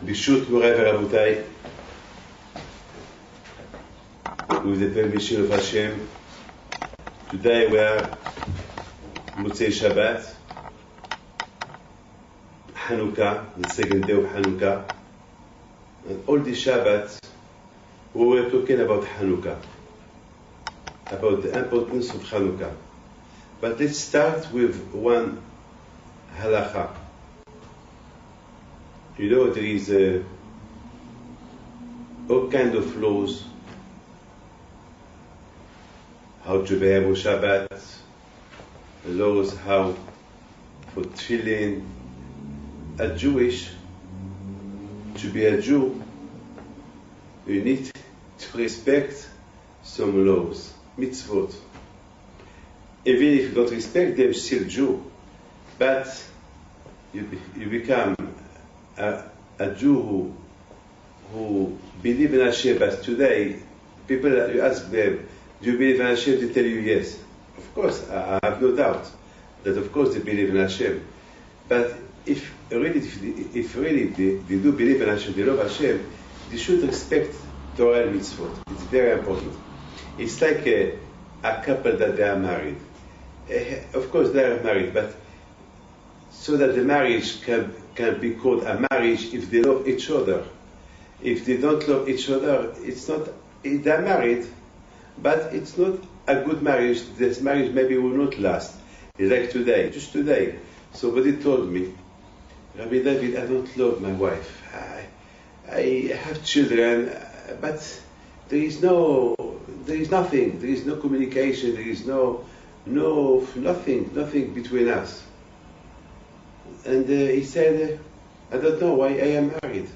Bishut Moray Verabotai, with the permission of Hashem, today we are Motzei Shabbat, Hanukkah, the second day of Hanukkah, and all the Shabbat we were talking about Hanukkah, about the importance of Hanukkah. But let's start with one halacha. You know, there is all kind of laws, how to behave on Shabbat, laws how for tefillin. A Jewish, to be a Jew, you need to respect some laws, mitzvot. Even if you don't respect them, still Jew. But you become a Jew who believe in Hashem. But today, people, you ask them, do you believe in Hashem? They tell you yes. Of course, I have no doubt that of course they believe in Hashem. But if really they do believe in Hashem, they love Hashem, they should respect Torah and mitzvot. It's very important. It's like a couple that they are married. Of course they are married, but so that the marriage can be called a marriage if they love each other. If they don't love each other, it's not, they're married, but it's not a good marriage. This marriage maybe will not last. It's like today, just today. Somebody told me, Rabbi David, I don't love my wife. I have children, but there is nothing. There is no communication. There is nothing between us. And he said, I don't know why I am married.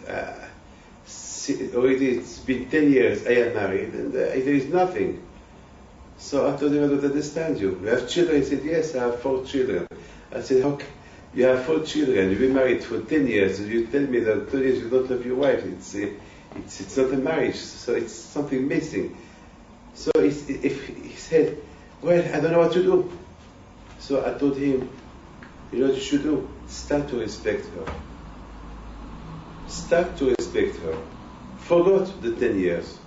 Already it's been 10 years I am married, and there is nothing. So I told him, I don't understand you. You have children? He said, yes, I have 4 children. I said, okay. You have 4 children, you've been married for 10 years, and you tell me that 10 years you don't love your wife. It's not a marriage, so it's something missing. So if he said, well, I don't know what to do. So I told him, you know what you should do? Start to respect her. Start to respect her. Forget the 10 years.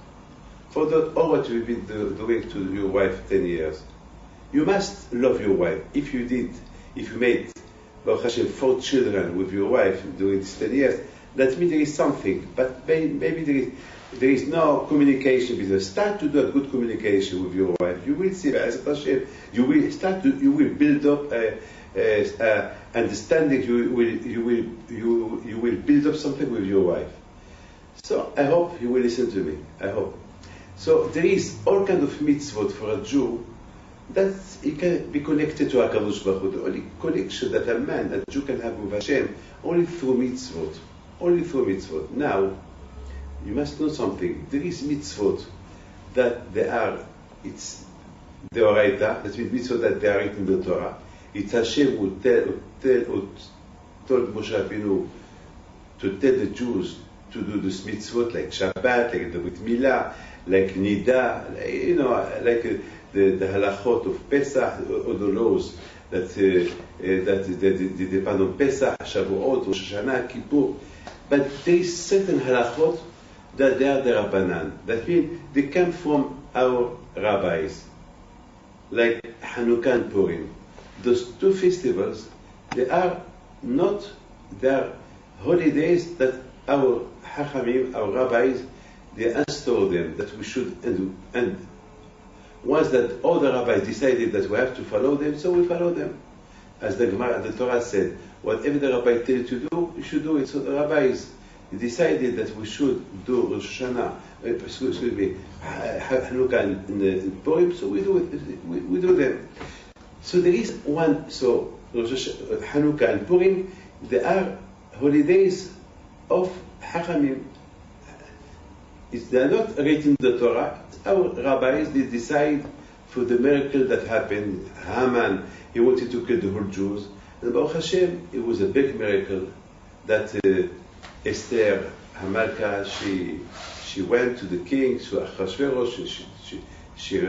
Forget all what you've been doing to your wife 10 years. You must love your wife. If you made Baruch Hashem 4 children with your wife during these 10 years, that means there is something. But maybe there is no communication between us. Start to do a good communication with your wife. You will see, as Hashem, you will build up understanding. You will build up something with your wife. So I hope you will listen to me. I hope. So there is all kind of mitzvot for a Jew that he can be connected to HaKadosh Baruch Hu. The only connection that a Jew can have with Hashem, only through mitzvot. Only through mitzvot. Now, you must know something. There is mitzvot that it's Deoraita, that means mitzvot that they are written in the Torah. It's Hashem who told Moshe Rabbeinu to tell the Jews to do this mitzvot, like Shabbat, like the Brit Milah, like Nida, like the halachot of Pesach, or the laws that depend on Pesach, Shavuot, Rosh Hashanah, Kippur. But there is certain halachot that they are the Rabbanan. That means they come from our rabbis, like Hanukkah and Purim. Those 2 festivals, they are holidays that our Hachamim, our rabbis, they installed them, that we should, and once that all the rabbis decided that we have to follow them, so we follow them. As the Torah said, whatever the rabbi tells you to do, you should do it. So the rabbis decided that we should do Rosh Hashanah, Hanukkah and Purim, so we do it. We do them. So there is one. So Hanukkah and Purim, they are holidays of Hachamim. They are not written in the Torah. Our rabbis, they decide for the miracle that happened. Haman, he wanted to kill the whole Jews. And Baruch Hashem, it was a big miracle that Esther Hamalka, she went to the king, to Achashverosh, she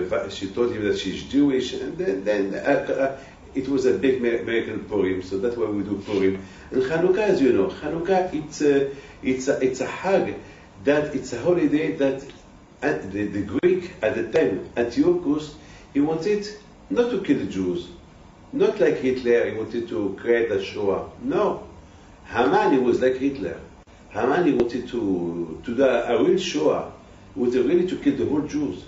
told him that she's Jewish, and then it was a big miracle Purim, so that's why we do Purim. And Hanukkah, as you know, Hanukkah, it's a hug, that it's a holiday that the Greek at the time, Antiochus, he wanted not to kill the Jews, not like Hitler, he wanted to create a Shoah. No, Haman, he was like Hitler. Haman, he wanted to do a real Shoah. He wanted really to kill the whole Jews,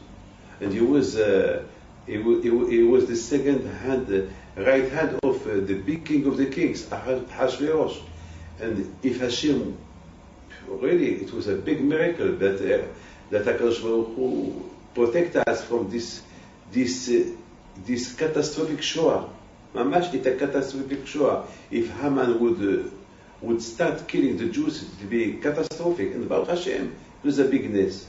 and he was the second hand, right hand of the big king of the kings, Ahasuerus. And if Hashem, really, it was a big miracle that HaKadosh Baruch Hu protect us from this catastrophic Shoah. Mamash, it's a catastrophic Shoah. If Haman would start killing the Jews, it would be catastrophic. And Baruch Hashem, it was a bigness.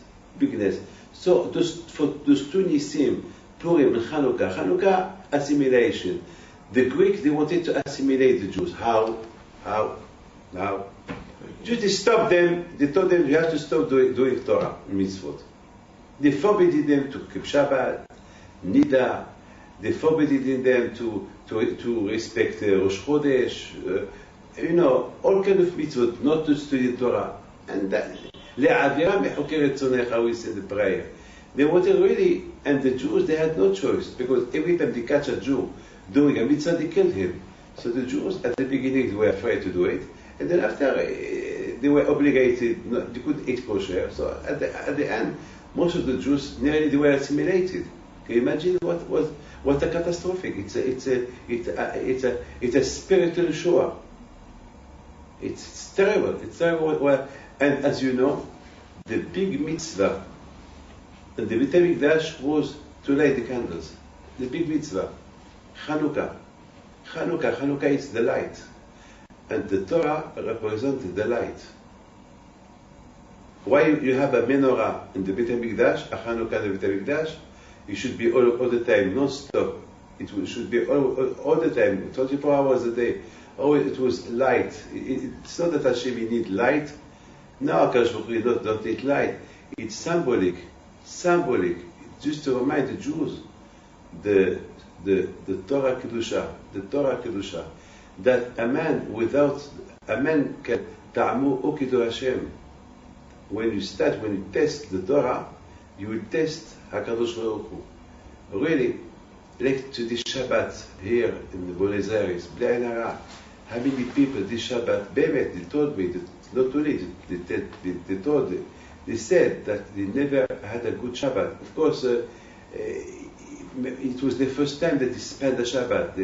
So for those two Nisim, Purim and Hanukkah, assimilation. The Greeks, they wanted to assimilate the Jews. How? Just they stopped them. They told them you have to stop doing Torah mitzvot. They forbidden them to keep Shabbat, Nida. They forbidden them to respect Rosh Chodesh. All kind of mitzvot, not to study Torah. And that, le'avira mechokeh retzonecha, we say the prayer. They wanted really, and the Jews, they had no choice, because every time they catch a Jew doing a mitzvah, they killed him. So the Jews, at the beginning, they were afraid to do it, and then after, they were obligated, they couldn't eat kosher. So at the end, most of the Jews, nearly they were assimilated. Can you imagine what a catastrophic? It's a spiritual Shoah. It's terrible. It's terrible. And as you know, the big mitzvah and the Beit HaMikdash was to light the candles. The big mitzvah, Hanukkah. Hanukkah is the light, and the Torah represents the light. Why you have a menorah in the Beit HaMikdash, a Hanukkah in the Beit HaMikdash? It should be all the time, non-stop. It should be all the time, 24 hours a day. Oh, it was light. It's not that Hashem need light. No, HaKadosh Baruch Hu don't need light. It's symbolic, just to remind the Jews the Torah Kedusha, that a man can ta'amu okido Hashem. When you test the Torah, you will test HaKadosh Baruch Hu. Really, like to this Shabbat here in the Buenos Aires, B'nai Ayin Hara, how many people this Shabbat, Bemet, they told me, not only they said that they never had a good Shabbat. Of course, it was the first time that they spent the Shabbat.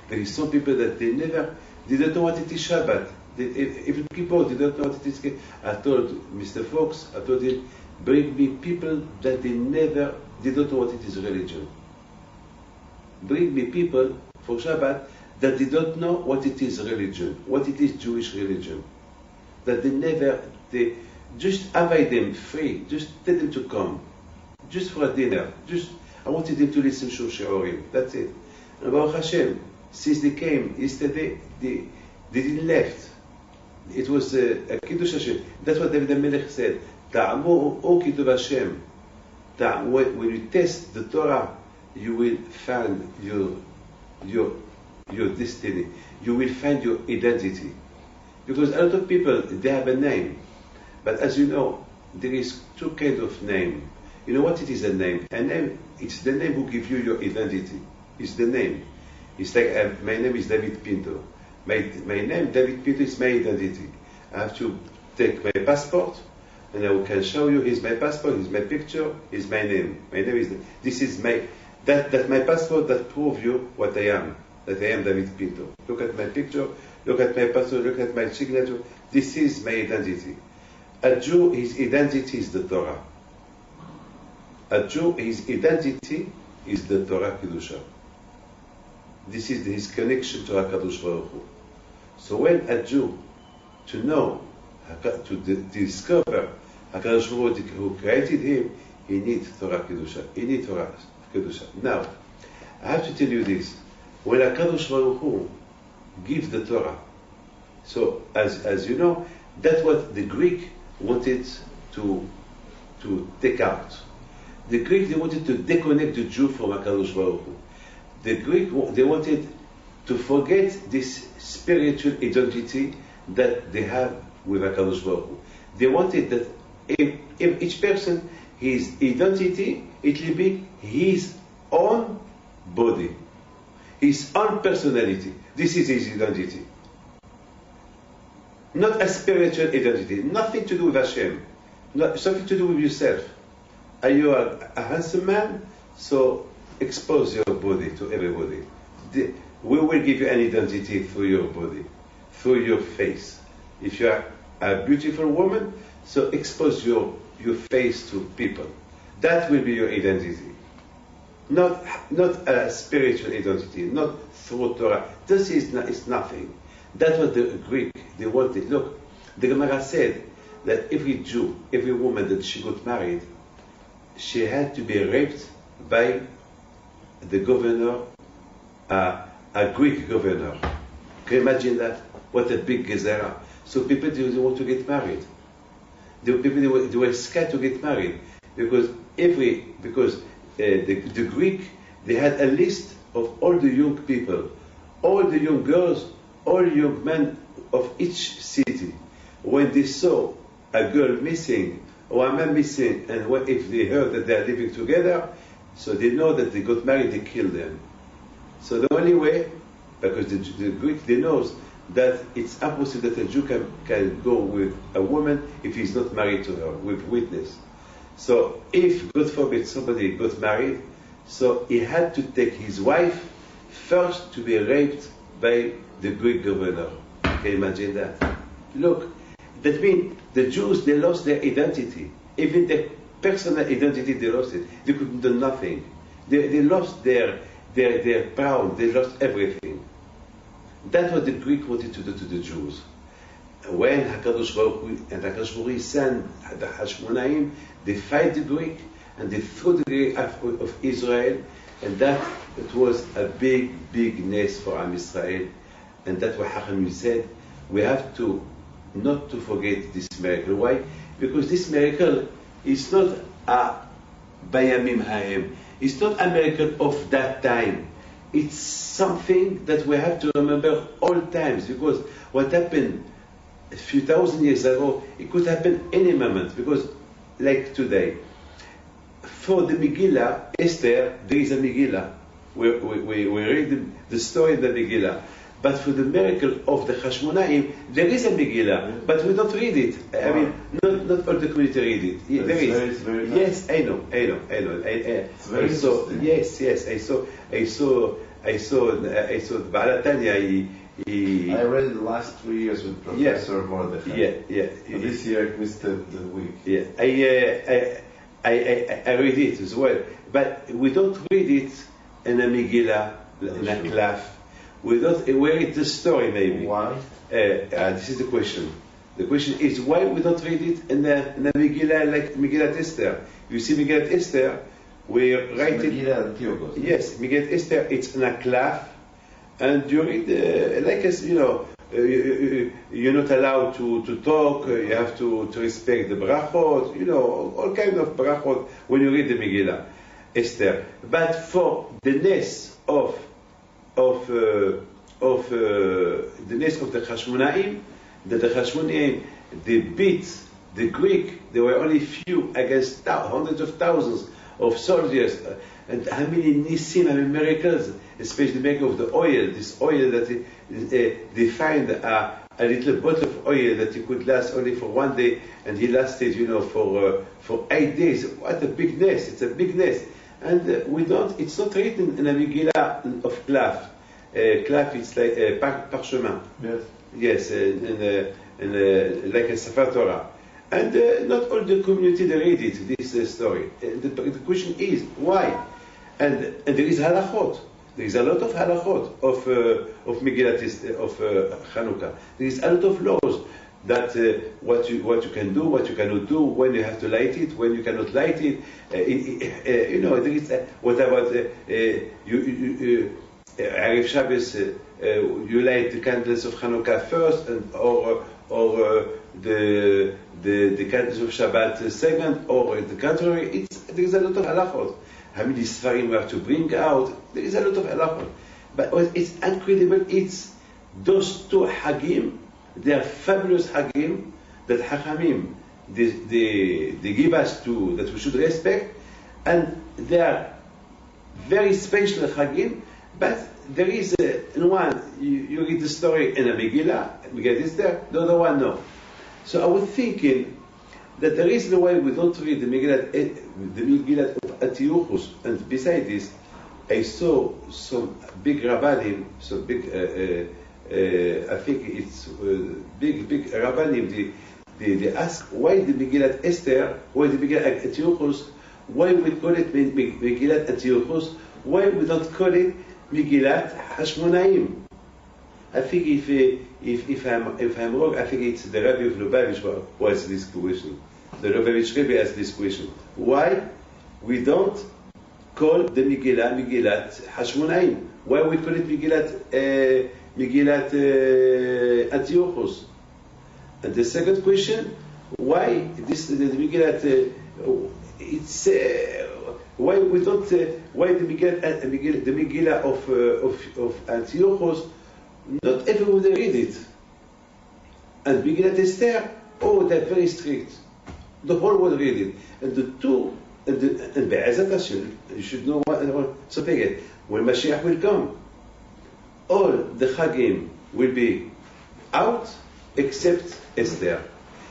There is some people that they don't know what it is Shabbat. Even people, they don't know what it is. I told Mr. Fox, I told him, bring me people that they don't know what it is religion. Bring me people for Shabbat that they don't know what it is religion, what it is Jewish religion. That they just invite them free, just tell them to come, just for a dinner. I wanted them to listen to Shiurim. That's it. And Baruch Hashem, since they came yesterday, they didn't left. It was a Kiddush Hashem. That's what David HaMelech said. Ta'amu o Kiddush Hashem. When you test the Torah, you will find your destiny. You will find your identity. Because a lot of people, they have a name. But as you know, there is two kinds of name. You know what it is a name? A name, it's the name who gives you your identity. It's the name. It's like, my name is David Pinto. My name, David Pinto, is my identity. I have to take my passport, and I can show you, here's my passport, here's my picture, here's my name. My name is, this is that my passport that proves you what I am. That I am David Pinto. Look at my picture, look at my passport, look at my signature. This is my identity. A Jew, his identity is the Torah. A Jew, his identity is the Torah Kedusha. This is his connection to HaKadosh Baruch Hu. So when a Jew, to discover HaKadosh Baruch Hu who created him, he needs Torah Kedusha. He needs Torah Kedusha. Now, I have to tell you this. When HaKadosh Baruch Hu gives the Torah, so as you know, that's what the Greek wanted to take out. The Greek, they wanted to disconnect the Jew from HaKadosh Baruch Hu. The Greek, they wanted to forget this spiritual identity that they have with HaKadosh Baruch Hu. They wanted that if each person, his identity, it will be his own body, his own personality. This is his identity. Not a spiritual identity, nothing to do with Hashem, something to do with yourself. Are you a handsome man? So expose your body to everybody. We will give you an identity through your body, through your face. If you are a beautiful woman, so expose your face to people. That will be your identity. Not a spiritual identity, not through Torah. This is nothing. That's what the Greek, they wanted. Look, the Gemara said that every Jew, every woman that she got married, she had to be raped by the governor, a Greek governor. Can you imagine that? What a big gezerah. So people didn't want to get married. They were scared to get married because the Greek, they had a list of all the young people, all the young girls, all young men of each city. When they saw a girl missing or a man missing, and if they heard that they are living together, so they know that they got married, they killed them. So the only way, because the Greek, they knows that it's impossible that a Jew can go with a woman if he's not married to her, with witness. So if, God forbid, somebody got married, so he had to take his wife first to be raped by the Greek governor. Can you imagine that? Look, that means the Jews, they lost their identity. Even their personal identity, they lost it. They couldn't do nothing. They lost their proud, they lost everything. That's what the Greek wanted to do to the Jews. When HaKadosh Baruch Hu sent the Hashmonaim, they fight the Greek and they threw the Greek out of Israel, and that it was a big ness for Am Israel. And that's what Hachamim said. We have to not to forget this miracle. Why? Because this miracle is not a Bayamim Haim. It's not a miracle of that time. It's something that we have to remember all times, because what happened a few thousand years ago, it could happen any moment, because like today, for the Megillah, Esther, there is a Megillah. We read the story in the Megillah. But for the miracle of the Hashmonaim, there is a Megillah, but we don't read it. I mean, not all the community read it. There is. Very yes, I know. It's very interesting. Yes, I saw Balatanya. I read it the last 3 years with Professor Mordechai. Yeah. This year I missed the week. Yeah, I read it as well, but we don't read it in a Megillah, in a klaf. We read the story maybe. Why? This is the question. The question is why we don't read it in a Megillah like Megillat Esther. You see Megillat Esther, we write it. Megillah Antiochos. Yes, Megillat Esther, it's in a klaf, and you read like as you know. You're not allowed to talk. You have to respect the brachot. You know, all kind of brachot when you read the Megillah Esther. But for the ness of the ness of the Hashmonaim, that the Hashmonaim, they beat the Greek. There were only few against hundreds of thousands of soldiers. And how many nisim, how many miracles, especially the making of the oil, this oil that they find a little bottle of oil that he could last only for 1 day, and he lasted, for 8 days. What a big nest! It's a big nest. And it's not written in a Megillah of Klaf. Klaf, it's like parchment. Yes. Yes, like a Sefer Torah. And not all the community they read it, this story. The question is, why? And there is halachot. There is a lot of halachot of Megillat of Chanukah. There is a lot of laws that what you can do, what you cannot do, when you have to light it, when you cannot light it. There is what about Erev Shabbos? You light the candles of Chanukah first, or the candles of Shabbat second, or the contrary. There is a lot of halachot. How many Sfarim we have to bring out? There is a lot of halachot. But it's incredible. It's those two Hagim, they are fabulous Hagim that Hachamim they give us to that we should respect, and they are very special Hagim. But there is one you read the story in a Megillah is there, the other one no. So I was thinking that the reason why we don't read the Megillah of Antiochus, and besides this, I saw some big Rabbanim, some big, I think it's big Rabbanim, they ask why the Megillat Esther, why the Megillat Antiochus, why we call it Megillat Antiochus, why we don't call it Megillat Hashmonaim. I think if I'm wrong, I think it's the Rabbi of Lubavitch who asked this question. The Lubavitch Rebbe asked this question. Why we don't call the Megillat Hashmonaim? Why we call it Megillat Antiochus? And the second question, why this the Megillat? Why we don't? Why the Megillah of Antiochus? Not everyone read it. And Megillat Esther, they're very strict. The whole world read it. And the two, and Be'ezat Hashem, you should know so take it. When Mashiach will come, all the Chagim will be out except Esther,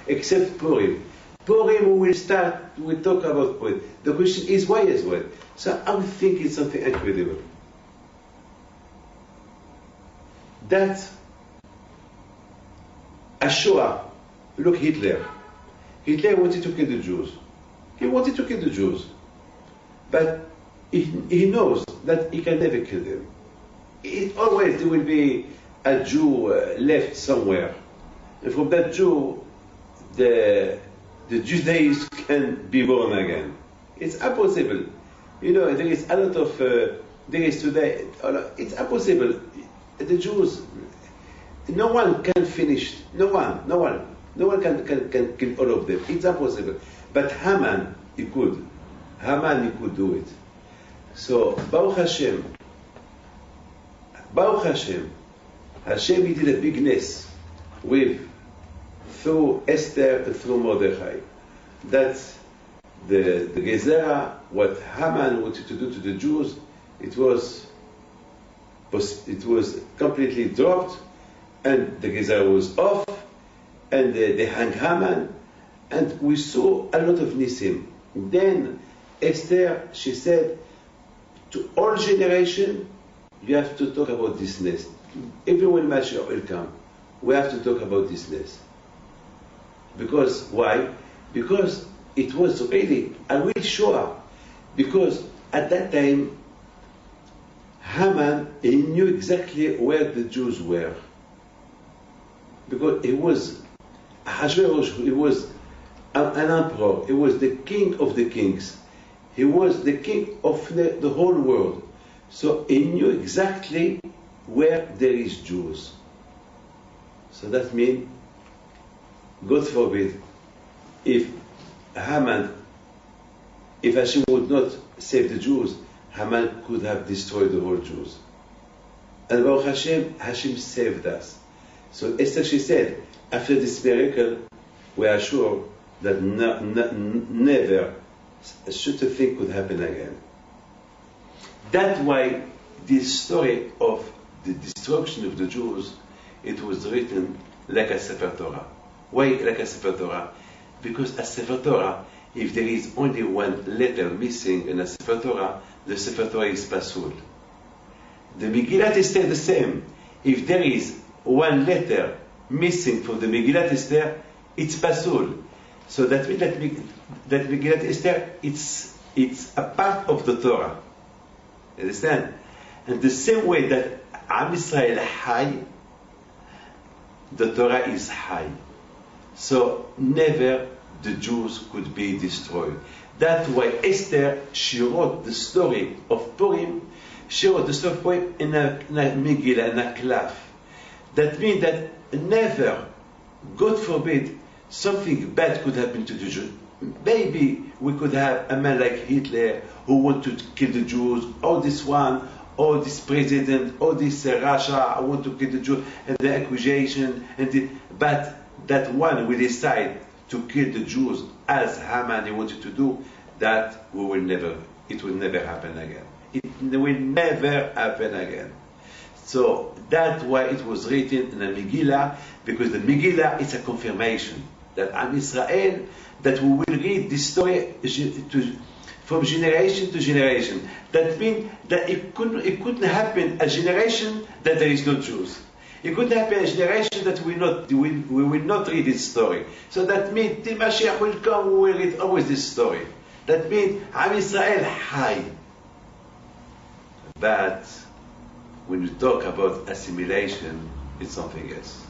except Purim. Purim we talk about Purim. The question is why as well. So I would think it's something incredible. That Shoah, look, Hitler wanted to kill the Jews. He wanted to kill the Jews. But he knows that he can never kill them. Always there will be a Jew left somewhere. And from that Jew, the Judaism can be born again. It's impossible. There is a lot of, there is today, it's impossible. The Jews, no one can finish, no one can kill all of them. It's impossible. But Haman, he could do it. So, Baruch Hashem, Hashem he did a big ness through Esther and through Mordechai. That the Gezerah, what Haman wanted to do to the Jews, it was completely dropped, and the Gezerah was off, and they hung Haman, and we saw a lot of Nisim. Then Esther, she said, to all generation, you have to talk about this nest. Even when Mashiach will come, we have to talk about this nest. Because why? Because it was really a real Shoah. Because at that time, Haman, he knew exactly where the Jews were. Because he was Ahasuerus, he was an emperor, he was the king of the kings. He was the king of the whole world. So he knew exactly where there is Jews. So that means, God forbid, if Hashem would not save the Jews, Haman could have destroyed the whole Jews. And Baruch Hashem saved us. So Esther, she said, after this miracle, we are sure that never such a thing could happen again. That's why this story of the destruction of the Jews, it was written like a Sefer Torah. Why like a Sefer Torah? Because a Sefer Torah, if there is only one letter missing in a Sefer Torah, the Sefer Torah is pasul. The Megillat Esther the same. If there is one letter missing from the Megillat Esther, it's pasul. So that means that Megillat Esther, it's a part of the Torah. You understand? And the same way that Am Yisrael high, the Torah is high. So never the Jews could be destroyed. That's why Esther, she wrote the story of Purim, she wrote the story of Purim in a Megillah, in a Klaf. That means that never, God forbid, something bad could happen to the Jews. Maybe we could have a man like Hitler who wanted to kill the Jews, or this one, oh, this president, oh, this Russia, I want to kill the Jews, and the accusation, but that one will decide to kill the Jews as Haman wanted to do, it will never happen again. It will never happen again. So that's why it was written in the Megillah, because the Megillah is a confirmation that Am Israel, that we will read this story from generation to generation. That means that it couldn't happen a generation that there is no Jews. It couldn't happen a generation that we will not read this story. So that means the Mashiach will come, we will read always this story. That means Am Israel high. But when you talk about assimilation, it's something else.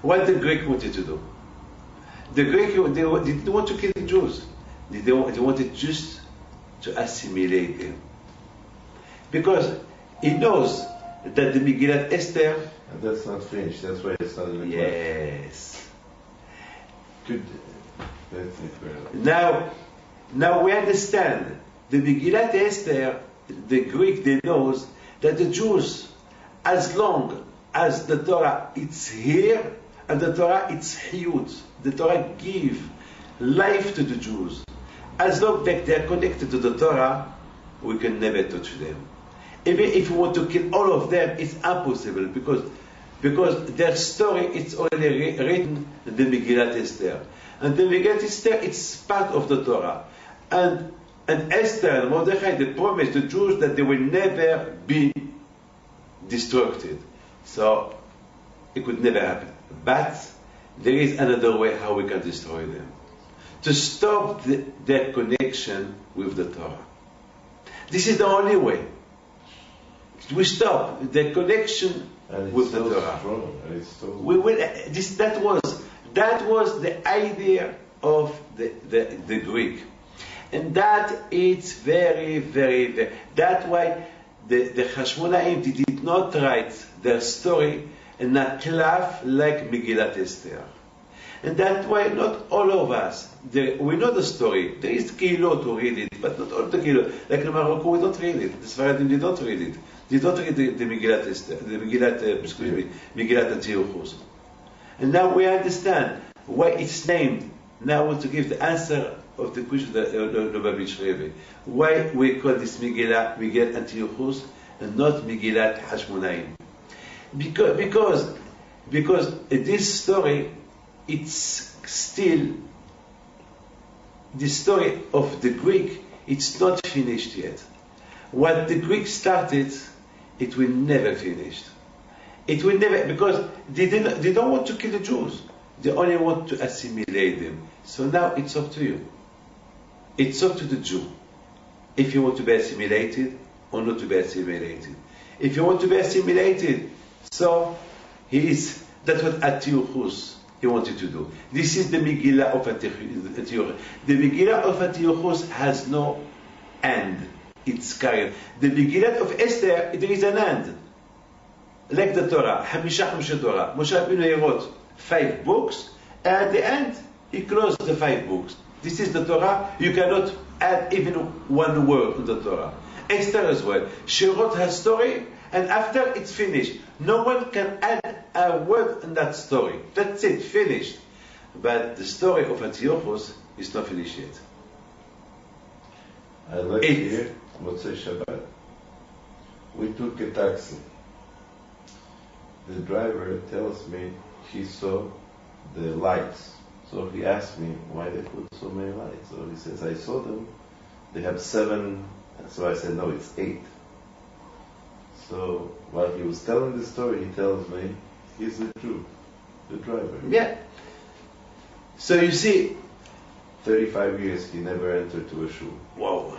What the Greek wanted to do? The Greek, they didn't want to kill the Jews. They wanted just to assimilate them. Because he knows that the Megillat Esther... And that's not finished, that's why it's not in the Yes. Good. Now we understand. The Megillat Esther, the Greek, they knows that the Jews, as long as the Torah is here, and the Torah is huge, the Torah give life to the Jews. As long as they are connected to the Torah, we can never touch them. Even if we want to kill all of them, it's impossible because their story is already written in the Megillat Esther. And the Megillat Esther, it's part of the Torah. And Esther and Mordechai, they promised the Jews that they will never be destroyed. So it could never happen. But there is another way how we can destroy them. To stop their connection with the Torah. This is the only way. We stop their connection with the Torah. That was the idea of the Greek. And that is very, very, very... That's why the Hashmonaim did not write their story in a clef like Megillat Esther. And that's why not all of us, we know the story. There is Kehilot to read it, but not all the Kehilot. Like in Morocco, we don't read it. The Sfaradim, they don't read it. They don't read the Megillat Esther, Megillat Antiochus. And now we understand why it's named. Now I want to give the answer of the question of the Lubavitch Rebbe. Why we call this Megillat Antiochus and not Megillat Hashmonaim? Because this story, it's still the story of the Greek. It's not finished yet. What the Greeks started, it will never finish. It will never, because they don't want to kill the Jews. They only want to assimilate them. So now it's up to you. It's up to the Jew if you want to be assimilated or not to be assimilated. If you want to be assimilated, so that's what Antiochus he wanted to do. This is the Megillah of Antiochus. The Megillah of Antiochus has no end. It's carried. The Megillah of Esther, there is an end. Like the Torah, Hamisha Torah. Moshe Rabbeinu wrote 5 books, and at the end, he closed the 5 books. This is the Torah. You cannot add even one word to the Torah. Esther as well. She wrote her story, and after it's finished. No one can add a word in that story. That's it, finished. But the story of Antiochus is not finished yet. I like here, Motzei Shabbat. We took a taxi. The driver tells me he saw the lights. So he asked me why they put so many lights. So he says, I saw them. They have 7. So I said, no, it's 8. So while he was telling the story, he tells me he's a Jew, the driver. Yeah. So you see, 35 years he never entered to a shul. Wow.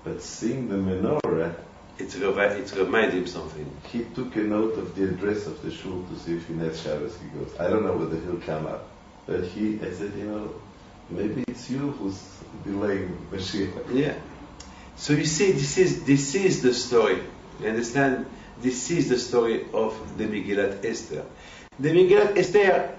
But seeing the menorah, it reminded him something. He took a note of the address of the shul to see if in that Shabbos he goes. I don't know whether he'll come up, but I said, maybe it's you who's delaying Mashiach. Yeah. So you see, this is the story. You understand? This is the story of the Megillat Esther. The Megillat Esther,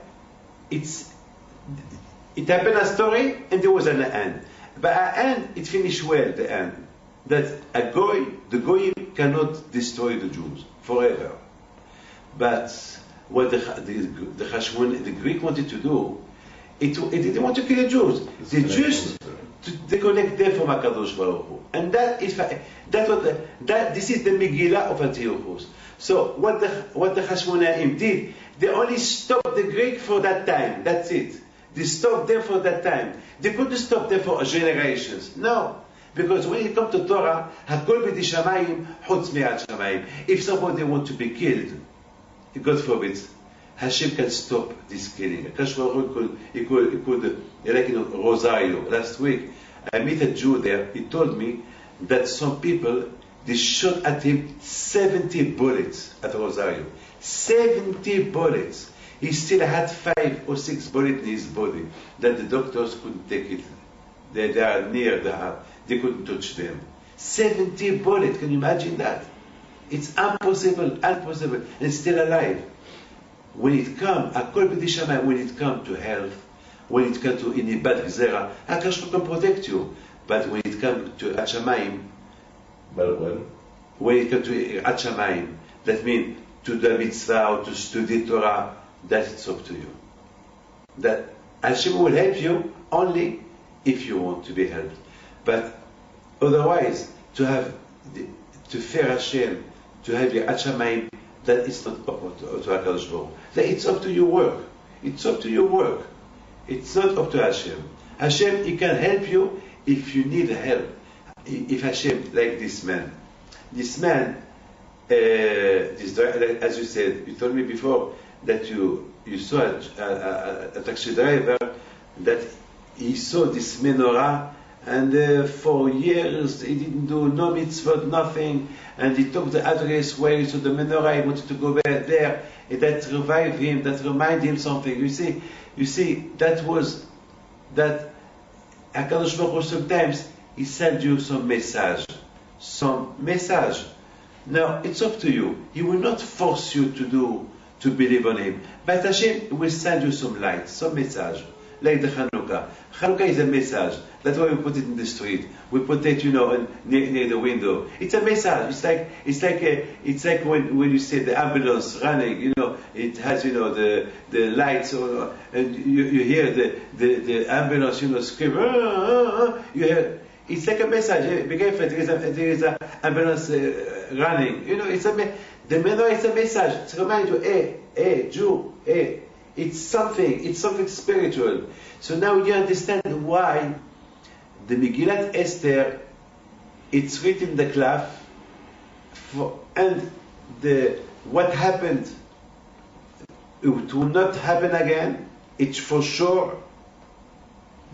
it happened a story and there was an end. But at the end, it finished well, the end. that the goyim cannot destroy the Jews forever. But what the Greek wanted to do, it didn't want to kill the Jews. They just to disconnect them from HaKadosh Baruch Hu. And this is the Megillah of Antiochus. So what the Hashmonaim did, they only stopped the Greek for that time. That's it. They stopped them for that time. They couldn't stop them for generations. No. Because when it comes to Torah, Hakol b'di shamayim, chutz mi'at shamayim. If somebody wants to be killed, God forbid, Hashem can stop this killing. He could, like in Rosario. Last week, I met a Jew there. He told me that some people, they shot at him 70 bullets at Rosario. 70 bullets. He still had 5 or 6 bullets in his body that the doctors couldn't take it. They are near the heart. They couldn't touch them. 70 bullets. Can you imagine that? It's impossible, and still alive. When it comes, when it comes to health, when it comes to any bad gzera, HaKadosh can protect you. But when it comes to Hashemayim, when it comes to Hashemayim, that means to the mitzvah or to study Torah, that's up to you. That Hashem will help you only if you want to be helped. But otherwise, to fear Hashem, to have your Hashemayim, that is not up to HaKadosh Baruch Hu. It's up to your work. It's up to your work. It's not up to Hashem. Hashem, He can help you if you need help. If Hashem, like this man, as you said, you told me before that you saw a taxi driver that he saw this menorah, and for years he didn't do no mitzvot, nothing, and he took the address where he saw the menorah. He wanted to go back there, and that revived him, that reminded him something. You see, that HaKadosh Baruch Hu sometimes He sends you some message. Now it's up to you. He will not force you to believe on Him, but Hashem will send you some light, some message, like the Chanukah. Chanukah is a message. That's why we put it in the street. We put it, near the window. It's a message. It's like when you see the ambulance running. It has the lights, and you hear the ambulance, scream. You hear. It's like a message. Be careful. There is an ambulance running. The menorah is a message. It's a reminder. Hey, Jew. Hey. It's something spiritual. So now you understand why the Megillat Esther, it's written in the cloth, and what happened, it will not happen again. It's for sure.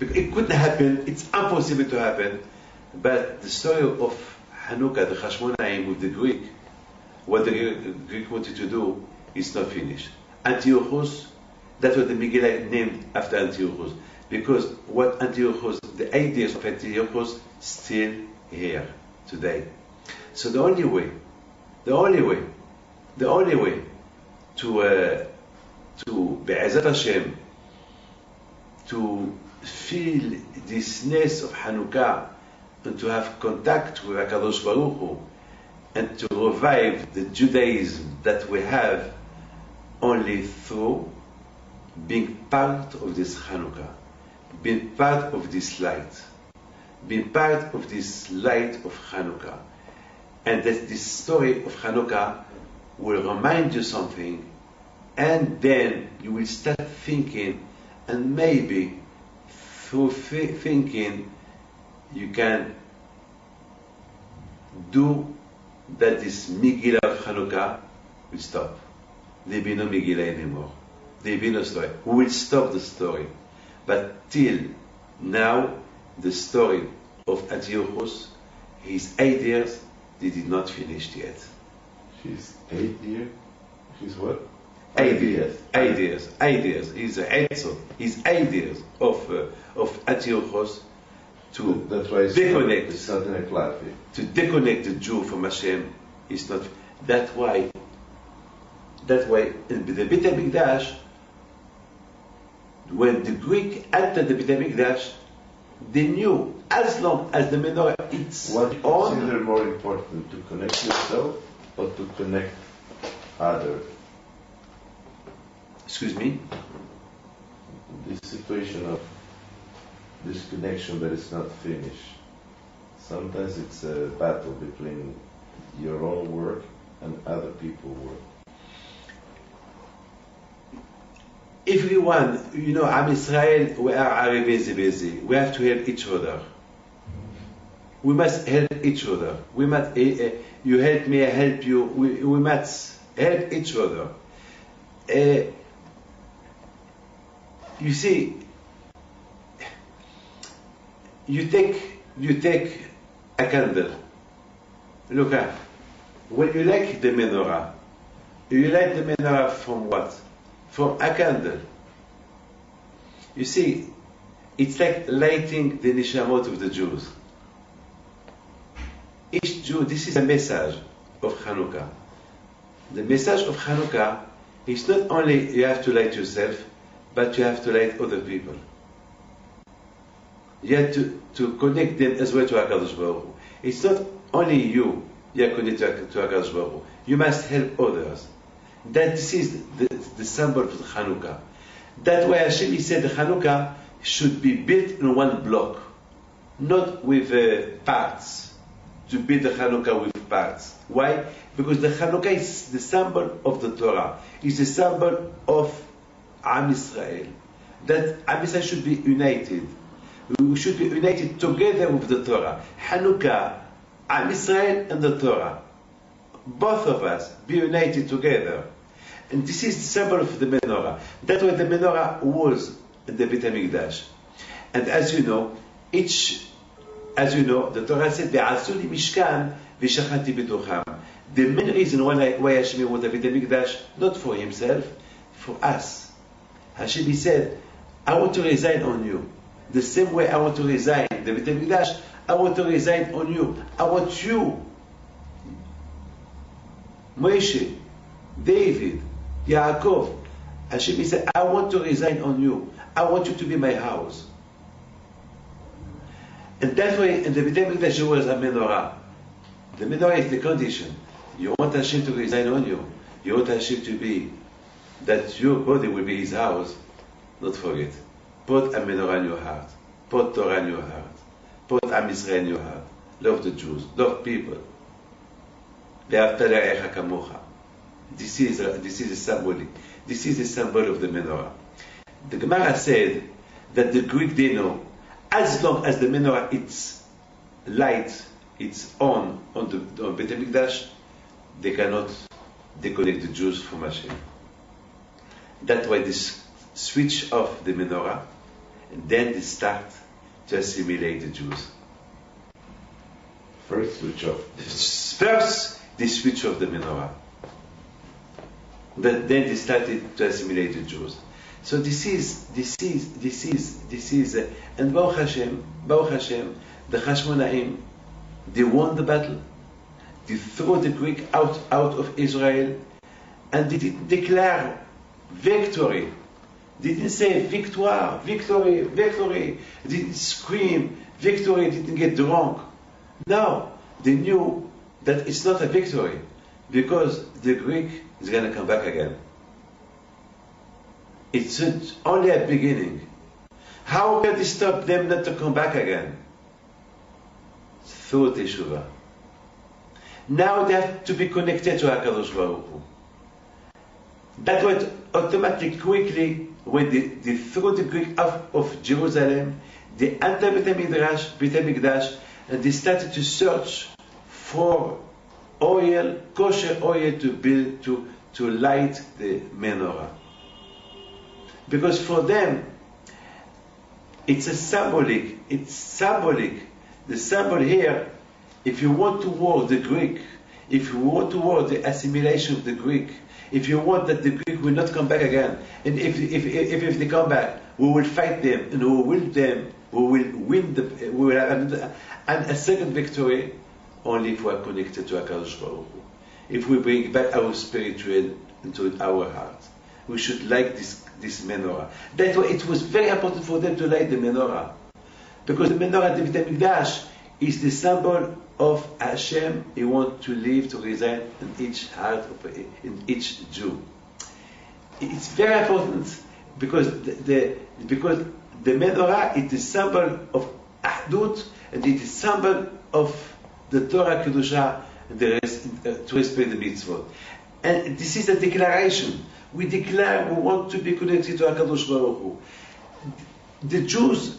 It couldn't happen. It's impossible to happen. But the story of Hanukkah, the Hashmonaim with the Greek, what the Greek wanted to do, is not finished. Antiochus. That's what the Megillah named after Antiochus. Because the ideas of Antiochus still here today. So the only way to Be'ezat Hashem, to feel this ness of Hanukkah, and to have contact with HaKadosh Baruch Hu, and to revive the Judaism that we have, only through being part of this Hanukkah, being part of this light, being part of this light of Hanukkah. And that this story of Hanukkah will remind you something, and then you will start thinking, and maybe through thinking you can do that this Megillah of Hanukkah will stop. There will be no Megillah anymore. There will be no story. We will stop the story. But till now, the story of Antiochus, his 8 years, they did not finish yet. His 8 years? His what? 8 years. 8 years. 8 years. He's a Herzog. His 8 years of Antiochus to deconnect. It's not in a cloud. To deconnect the Jew from Hashem is not. That's why in the Beit HaMikdash, when the Greek entered the Beit HaMikdash, They knew as long as the menorah it's What do you on. consider more important, to connect yourself or to connect others? Excuse me. This situation of this connection that is not finished. Sometimes it's a battle between your own work and other people's work. Everyone, Am Israel, we are busy. We have to help each other. We must help each other. We must, you help me, I help you. We must help each other. You see, you take a candle. Look at, when you light the menorah, you light the menorah from what? From a candle. You see, it's like lighting the neshamot of the Jews. Each Jew, this is a message of Hanukkah. The message of Hanukkah is not only you have to light yourself, but you have to light other people. You have to connect them as well to HaKadosh Baruch Hu. It's not only you are connected to HaKadosh Baruch Hu. You must help others. That this is the symbol of Hanukkah. That's why Hashem said the Hanukkah should be built in one block, not with parts. To build the Hanukkah with parts. Why? Because the Hanukkah is the symbol of the Torah. It's the symbol of Am Israel. That Am Israel should be united. We should be united together with the Torah. Hanukkah, Am Israel and the Torah. Both of us be united together. And this is the symbol of the menorah. That's why the menorah was in the Beit HaMikdash. And as you know, the Torah said, "Ve'asu li mishkan v'shachanti b'tocham." The main reason why Hashem wanted the Beit HaMikdash, not for himself, for us. Hashem said, "I want to reside on you. The same way I want to reside in the Beit HaMikdash, I want to reside on you. I want you, Moshe, David, Yaakov." Hashem said, "I want to reside on you. I want you to be my house." And that way, in the Beit HaMikdash, there was a menorah. The menorah is the condition. You want Hashem to reside on you. You want Hashem to be, that your body will be His house. Don't forget. Put a menorah in your heart. Put Torah in your heart. Put Am Yisrael in your heart. Love the Jews. Love people. Ve'ahavta l're'echa kamocha. This is a symbolic. This is the symbol of the menorah. The Gemara said that the Greek, they know, as long as the menorah it's light, it's on Beit HaMikdash, they cannot disconnect the Jews from Hashem. That's why they switch off the menorah, and then they start to assimilate the Jews. First switch off. First, they switch off the menorah. Then they started to assimilate the Jews. So this is, and Baruch Hashem, the Hashmonaim, they won the battle. They threw the Greek out of Israel, and they didn't declare victory. They didn't say victoire, victory. They didn't scream victory. They didn't get drunk. No, they knew that it's not a victory because the Greek is going to come back again. It's only a beginning. How can they stop them not to come back again? Through Teshuvah. Now they have to be connected to HaKadosh Baruch Hu. That was automatically, quickly, when they threw the Greek out of Jerusalem, they entered Beit HaMikdash, and they started to search for oil, kosher oil to light the menorah. Because for them, it's symbolic. The symbol here, if you want to war the Greek, if you want to war the assimilation of the Greek, if you want that the Greek will not come back again, and if they come back, we will fight them, and we will have a second victory, only if we are connected to HaKadosh Baruch Hu. If we bring back our spiritual into our heart. We should light this menorah. That's why it was very important for them to light the menorah. Because the menorah of the Mikdash is the symbol of Hashem. He wants to live, to reside in each heart, in each Jew. It's very important because because the menorah is the symbol of Ahdut, and it is symbol of the Torah Kedusha, to respect the mitzvot. And this is a declaration. We declare we want to be connected to HaKadosh Baruch Hu. The Jews,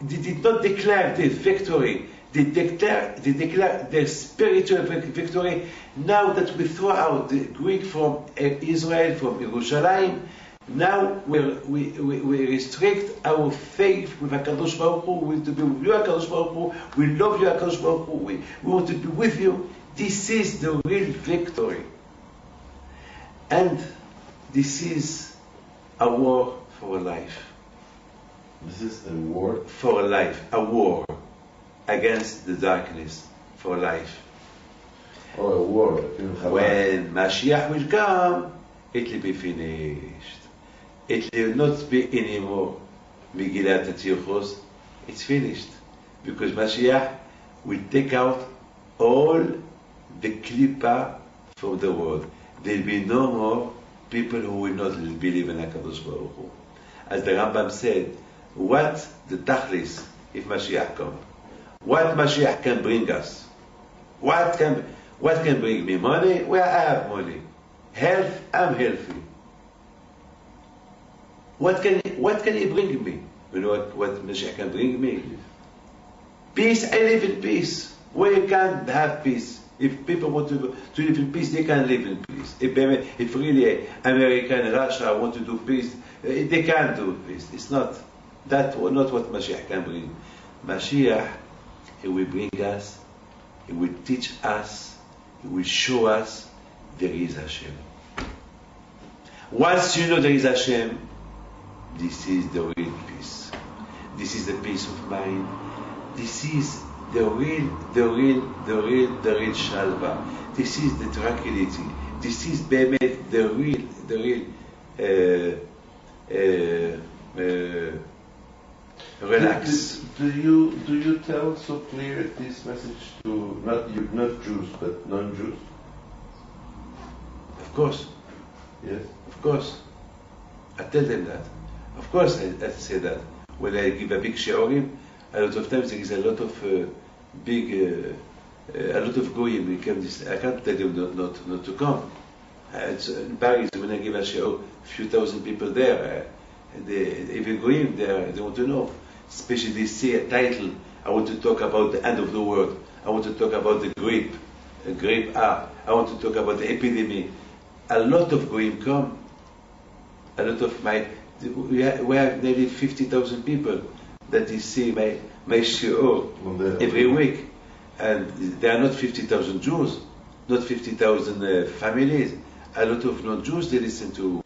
they did not declare their victory. They declare their spiritual victory. Now that we throw out the Greek from Israel, from Yerushalayim, now we restrict our faith with HaKadosh Baruch Hu. We want to be with you, HaKadosh Baruch Hu. We love you, HaKadosh Baruch Hu. We want to be with you. This is the real victory. And this is a war for a life. This is a war? For a life. A war against the darkness for life. Oh, a war. When Mashiach will come, it will be finished. It will not be anymore Megillat Tziochos. It's finished. Because Mashiach will take out all the klipa from the world. There will be no more people who will not believe in HaKadosh Baruch Hu. As the Rambam said, what the tachlis if Mashiach comes? What Mashiach can bring us? What can bring me money? Well, I have money. Health, I'm healthy. What can he bring me? You know what Mashiach can bring me? Peace, I live in peace. Where you can't have peace. If people want to live in peace, they can live in peace. If really America and Russia want to do peace, they can do peace. It's not what Mashiach can bring. Mashiach, he will bring us, he will teach us, he will show us there is Hashem. Once you know there is Hashem, this is the real peace. This is the peace of mind. This is the real shalva. This is the tranquility. This is the real relax. Do you tell so clear this message to not Jews but non-Jews? Of course. Yes. Of course. I tell them that. Of course I say that. When I give a big shiurim, a lot of times there is a lot of goyim. I can't tell them not to come. In Paris, when I give a shiur, a few thousand people there, even goyim there, they want to know. Especially they see a title, I want to talk about the end of the world. I want to talk about the grape I want to talk about the epidemic. A lot of goyim come. A lot of we have nearly 50,000 people that they see my shiur every week. And there are not 50,000 Jews, not 50,000 families. A lot of non-Jews, they listen to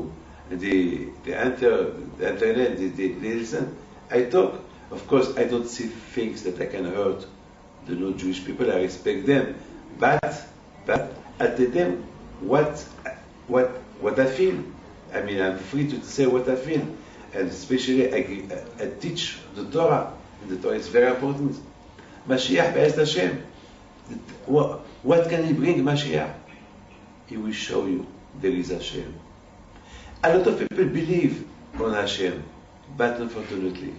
the internet, they listen. I talk. Of course, I don't see things that I can hurt the non-Jewish people. I respect them. But I tell them what I feel. I mean, I'm free to say what I feel. And especially, I teach the Torah. And the Torah is very important. Mashiach Be'ez Hashem. What can he bring, Mashiach? He will show you there is Hashem. A lot of people believe on Hashem, but unfortunately,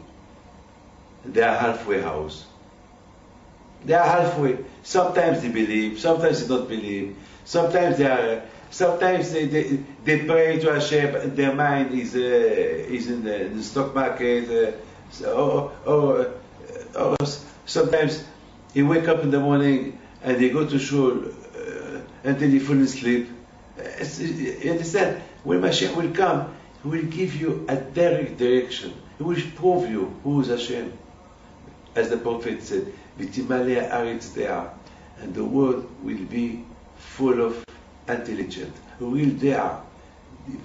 they are halfway house. They are halfway. Sometimes they believe, sometimes they don't believe. Sometimes they pray to Hashem, but their mind is in the stock market. Or sometimes he wake up in the morning and they go to shul until he fall asleep. You understand? When Mashiach will come, he will give you a direct direction. He will prove you who is Hashem. As the prophet said, "V'timalei haaretz de'ah," and the world will be full of intelligent, real de'ah,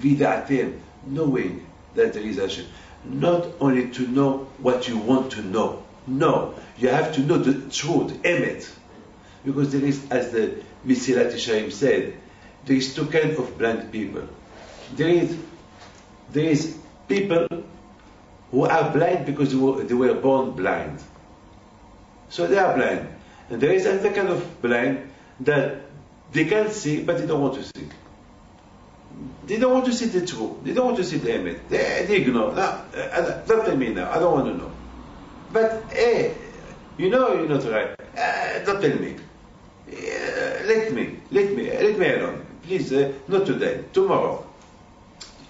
v'da'atem, knowing that there is Hashem. Not only to know what you want to know. No, you have to know the truth, emet. Because there is, as the Mesilat Yesharim said, there is two kinds of blind people. There is people who are blind because they were born blind. So they are blind. And there is another kind of blind that they can see, but they don't want to see. They don't want to see the truth. They don't want to see the image. They ignore. No, don't tell me now. I don't want to know. But hey, you know you're not right. Don't tell me. Let me alone. Please, not today. Tomorrow.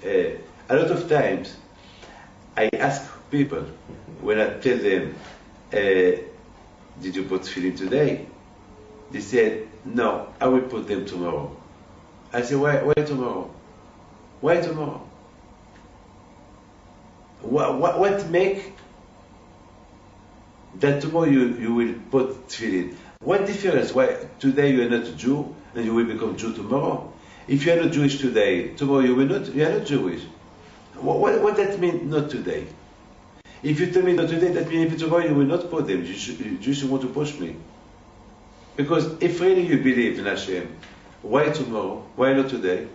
A lot of times, I ask people when I tell them, "Did you put tefillin today?" They said, "No, I will put them tomorrow." I say, why tomorrow? Why tomorrow? What make that tomorrow you will put tefillin? What difference? Why today you are not a Jew and you will become Jew tomorrow? If you are not Jewish today, tomorrow you are not Jewish. What that mean? Not today. If you tell me not today, that means if tomorrow you will not put them. You just want to push me. Because if really you believe in Hashem, why tomorrow? Why not today?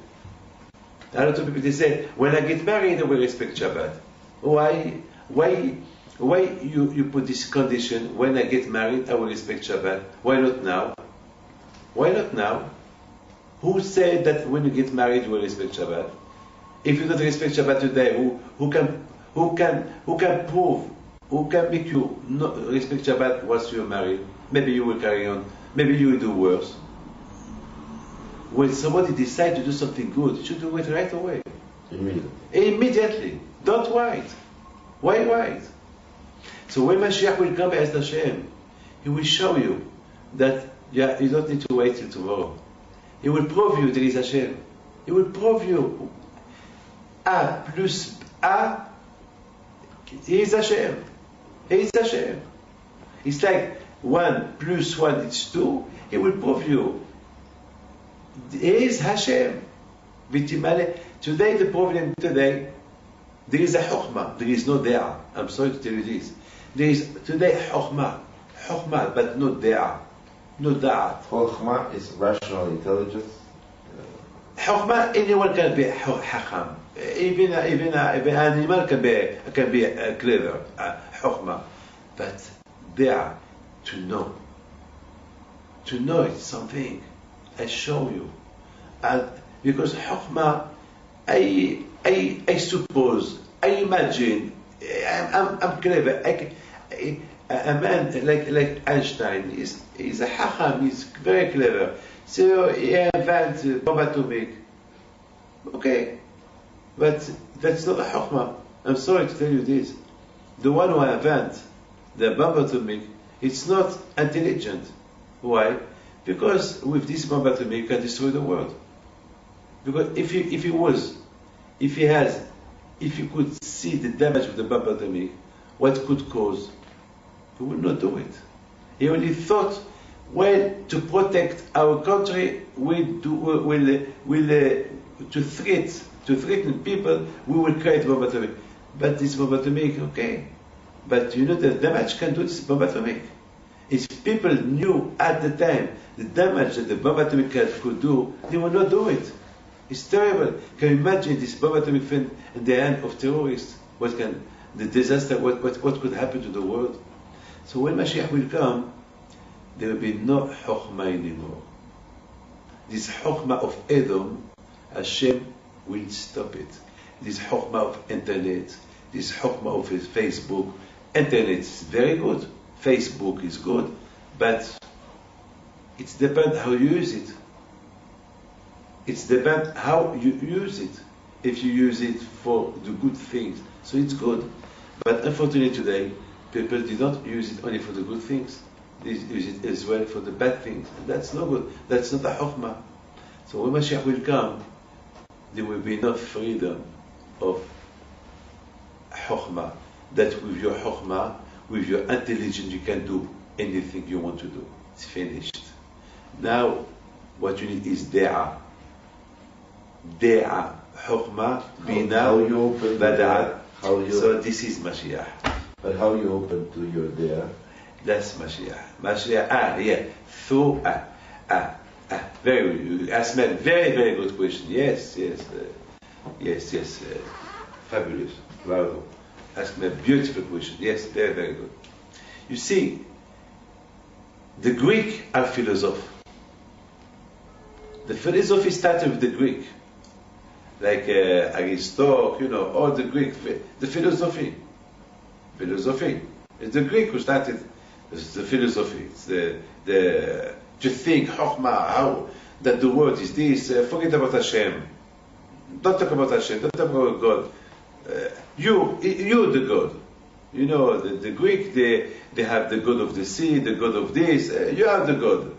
A lot of people they say, when I get married, I will respect Shabbat. Why you put this condition? When I get married, I will respect Shabbat. Why not now? Why not now? Who said that when you get married, you will respect Shabbat? If you don't respect Shabbat today, who can prove? Who can make you not respect Shabbat once you're married? Maybe you will carry on. Maybe you will do worse. When somebody decides to do something good, you should do it right away. Immediately. Don't wait. Why wait? So when Mashiach will come as Hashem, He will show you that you don't need to wait till tomorrow. He will prove you there is Hashem. He will prove you A plus A, He is Hashem. He is Hashem. It's like 1 plus 1 is 2. He will prove you He is Hashem. Today, the problem today, there is a Chokhmah, there is no De'ah. I'm sorry to tell you this. There is today Chokhmah, but no De'ah, no Da'at. Chokhmah is rational intelligence. Chokhmah, anyone can be Hacham. Even an animal can be clever. Chokhmah, but De'ah, to know. To know is something. I show you, and because Chokhmah, I suppose, I imagine, I'm clever. A man like Einstein is a Chacham, he's very clever. So he invents bomb atomic. Okay, but that's not a Chokhmah. I'm sorry to tell you this. The one who invents the bomb atomic, it's not intelligent. Why? Because with this bomb atomic, you can destroy the world. Because if you could see the damage of the bomb atomic, what could cause, he would not do it. He only thought, well, to protect our country, to threaten people, we will create bomb atomic. But this bomb atomic, okay. But you know the damage can do this bomb atomic. If people knew at the time the damage that the bomb atomic could do, they would not do it. It's terrible. Can you imagine this bomb atomic thing in the hand of terrorists? The disaster, what could happen to the world? So when Mashiach will come, there will be no Chokhmah anymore. This Chokhmah of Edom, Hashem will stop it. This Chokhmah of internet, this Chokhmah of Facebook. Internet is very good. Facebook is good, but it depends how you use it. It depends how you use it. If you use it for the good things, so it's good. But unfortunately today, people do not use it only for the good things. They use it as well for the bad things. And that's no good. That's not a Chokhmah. So when Mashiach will come, there will be no freedom of Chokhmah. That with your Chokhmah, with your intelligence, you can do anything you want to do. It's finished. Now, what you need is De'ah. De'ah, Chokhmah, Bina, Bada'at. So this is Mashiach. But how you open to your De'ah? That's Mashiach. Mashiach, through very good. You asked me a very, very good question. Yes. Fabulous. Bravo. ask me a beautiful question. Yes, very, very good. You see, the Greek are philosophers. The philosophy started with the Greek, like Aristotle, you know, all the Greek, the philosophy. Philosophy. It's the Greek who started the philosophy. It's the to think, Chokhmah, how that the world is this. Forget about Hashem. Don't talk about Hashem. Don't talk about God. You the God. You know, the Greek, they have the God of the sea, the God of this. You have the God.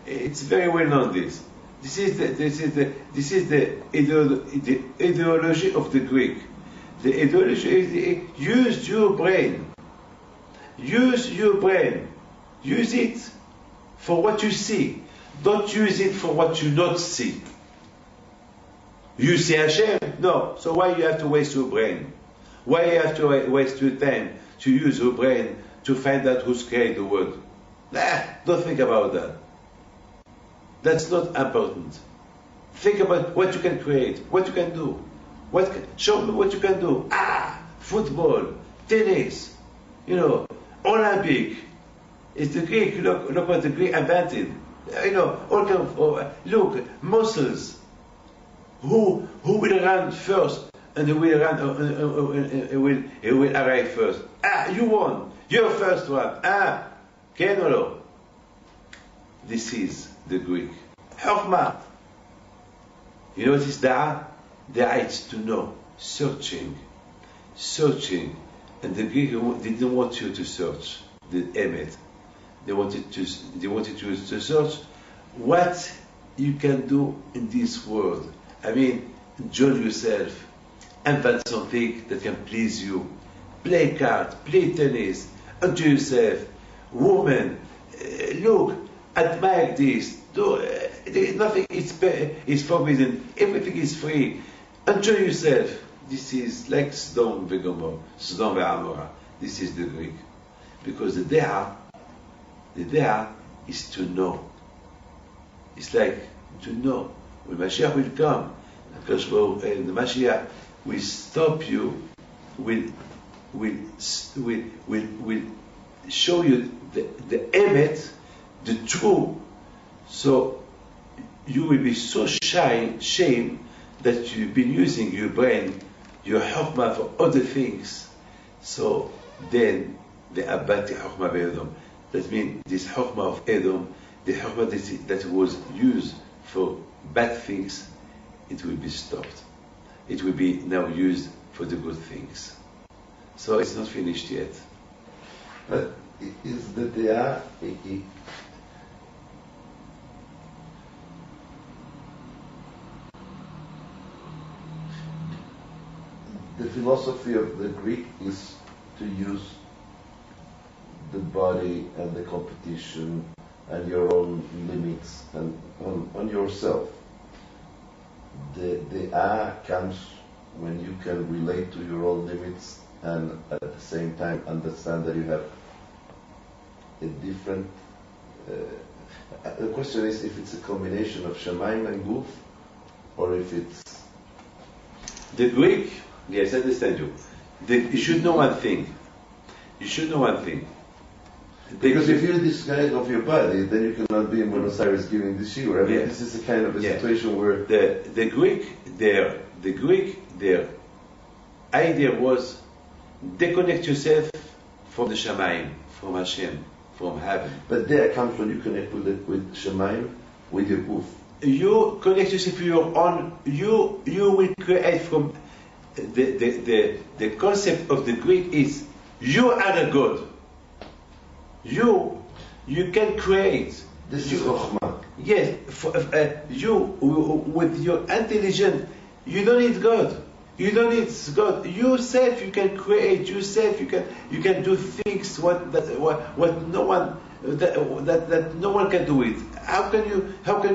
It's very well known. This is the ideology of the Greek. The ideology is use your brain. Use your brain. Use it for what you see. Don't use it for what you not see. You see Hashem? No. So why you have to waste your brain? Why you have to waste your time to use your brain to find out who's created the world? Don't think about that. That's not important. Think about what you can create, what you can do. Show me what you can do. Football, tennis, you know, Olympic. It's the Greek. Look what the Greek invented. You know, all kind of look, muscles. Who will run first? And he will run. He will arrive first. You won. You're first one. Ken or no? This is the Greek. Chokhmah. You know what is Da'ah? Da'ah is to know, searching. And the Greek didn't want you to search the Emet. They wanted you to search what you can do in this world. I mean, enjoy yourself, invent something that can please you. Play cards, play tennis, enjoy yourself. Woman, look, admire this. Nothing is forbidden. Everything is free. Enjoy yourself. This is like Sodom ve'Amorah. This is the Greek. Because the Da'ah is to know. It's like to know. When Mashiach will come, because the Mashiach will stop you, will show you the emet, the truth. So you will be so shame that you've been using your brain, your chokhmah for other things. So then the abati chokhmah be'edom. That means this chokhmah of Edom, the chokhmah that was used for bad things, it will be stopped. It will be now used for the good things. So it's not finished yet. But is the Da'ah the philosophy of the Greek is to use the body and the competition and your own limits and on yourself. The Da'ah comes when you can relate to your own limits and at the same time understand that you have a different. The question is if it's a combination of Shamayim and Guf, or if it's the Greek. Yes, I understand you. You should know one thing. Because if you're this guy of your body, then you cannot be in Buenos Aires giving the shiur. I mean, this is a kind of a situation where the Greek, their idea was disconnect yourself from the Shamayim, from Hashem, from heaven. But there comes when you connect with Shamayim, with your Guf. You connect yourself to your own. You will create from the concept of the Greek is you are a God. You can create. This is Chokhmah. Yes, you with your intelligence, you don't need God. You don't need God. Yourself, you can create. Yourself, you can do things what no one that no one can do it. How can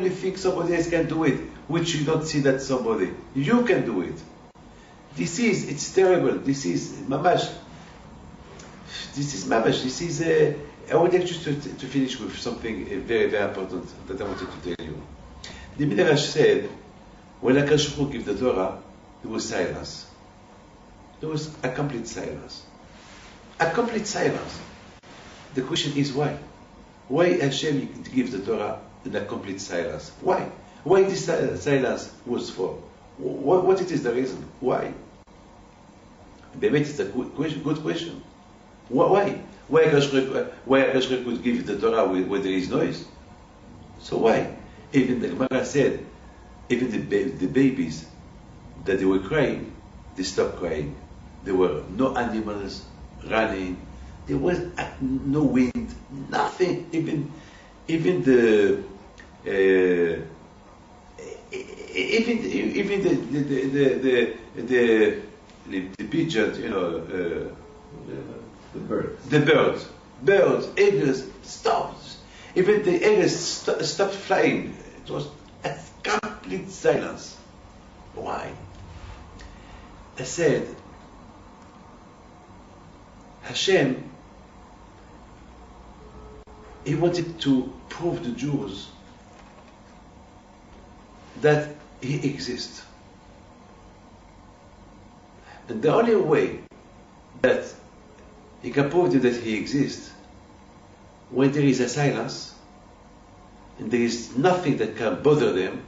you think somebody else can do it, which you don't see that somebody? You can do it. It's terrible. This is mamash. I would like just to finish with something very, very important that I wanted to tell you. The Midrash said, when HaKadosh Baruch Hu gave the Torah, there was silence. There was a complete silence. A complete silence. The question is why? Why Hashem gives the Torah in a complete silence? Why? Why this silence was for? What it is the reason? Why? באמת it's a good question. Why? Why Hashem could give the Torah where there is noise? So why? Even the Gemara said, even the babies that they were crying, they stopped crying. There were no animals running. There was no wind, nothing. Even the pigeons, the birds, eagles stopped. Even the eagles stopped flying. It was a complete silence. Why? I said, Hashem, he wanted to prove to the Jews that he exists. And the only way that he can prove to them that he exists, when there is a silence, and there is nothing that can bother them,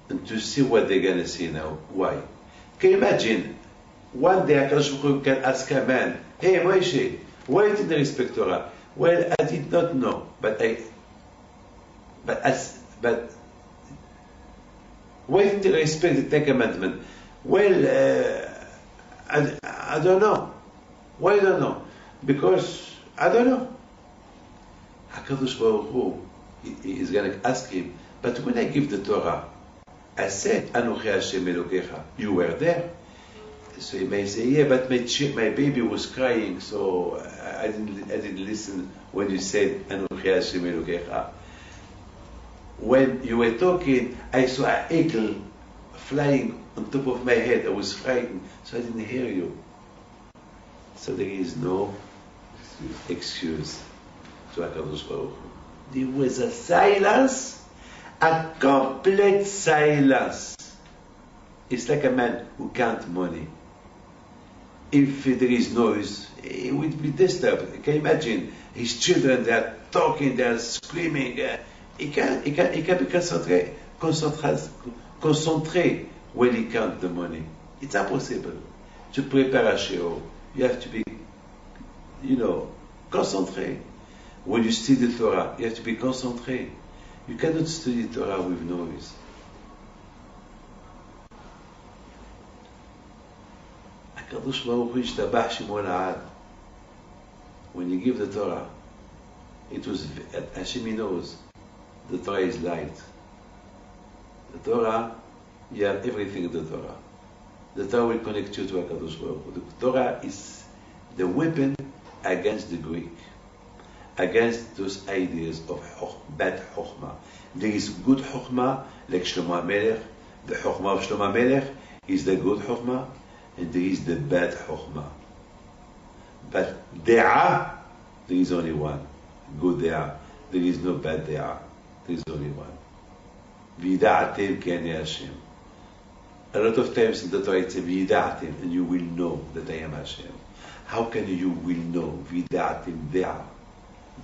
and to see what they're going to see now. Why? Can you imagine, one day HaKadosh Baruch Hu can ask a man, hey Moshe, why didn't you respect Torah? Well, I did not know, but why didn't you respect the Ten Commandments? Well, I don't know. Why I don't know? Because I don't know. HaKadosh Baruch Hu is going to ask him, but when I give the Torah, I said, Anochi Hashem Elokecha, you were there. So he may say, yeah, but my baby was crying, so I didn't listen when you said Anochi Hashem Elokecha. When you were talking, I saw an eagle flying on top of my head. I was frightened, so I didn't hear you. So there is no excuse to HaKadosh Baruch Hu. There was a silence, a complete silence. It's like a man who counts money. If there is noise, he would be disturbed. Can you imagine his children? They are talking, they are screaming. He can be concentrate when he counts the money. It's impossible. To prepare a shiur, you have to be, concentrate. When you study the Torah, you have to be concentrate. You cannot study Torah with noise. HaKadosh Baruch Hu Yishtabach Shemo La'ad. When you give the Torah, it was Hashem knows the Torah is light. The Torah, you have everything in the Torah. The Torah will connect you to HaKadosh Baruch Hu. The Torah is the weapon against the Greek, against those ideas of bad Chokhmah. There is good Chokhmah, like Shlomo HaMelech. The Chokhmah of Shlomo HaMelech is the good Chokhmah, and there is the bad Chokhmah. But De'ah, there is only one. Good De'ah. There is no bad De'ah. There is only one. V'yida'atem ki ani Hashem. A lot of times in the Torah it says, V'yida'atem, and you will know that I am Hashem. How can you will know? V'yida'atem De'ah.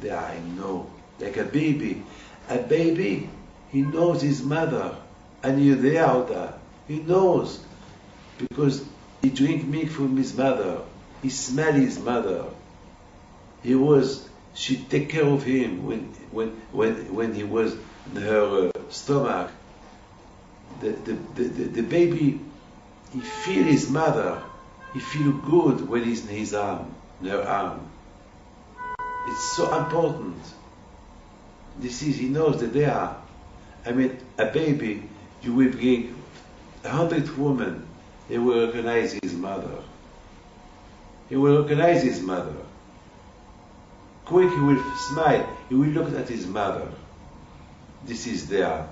De'ah, I know. Like a baby. A baby, he knows his mother. And you De'ah, he knows. Because he drink milk from his mother. He smell his mother. She take care of him when he was in her stomach. The baby, he feel his mother. He feel good when he's in his arm, in her arm. It's so important. He knows that they are. A baby, you will bring 100 women, they will recognize his mother. He will recognize his mother. Quick, he will smile. He will look at his mother. This is there.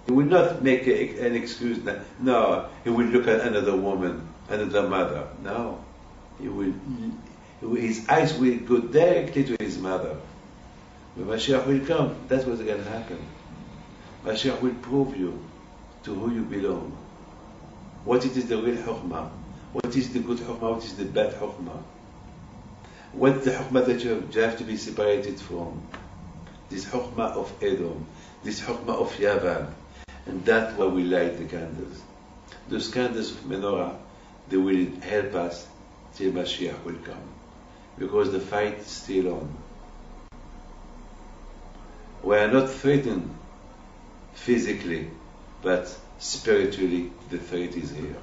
He will not make an excuse. No, he will look at another woman, another mother. No, his eyes will go directly to his mother. When Mashiach will come, that's what's going to happen. Mashiach will prove you to who you belong. What it is the real Chokhmah? What is the good Chokhmah? What is the bad Chokhmah? What's the Chokhmah that you have to be separated from? This Chokhmah of Edom, this Chokhmah of Yavan. And that's why we light the candles. Those candles of menorah, they will help us till Mashiach will come. Because the fight is still on. We are not threatened physically, but spiritually the threat is here.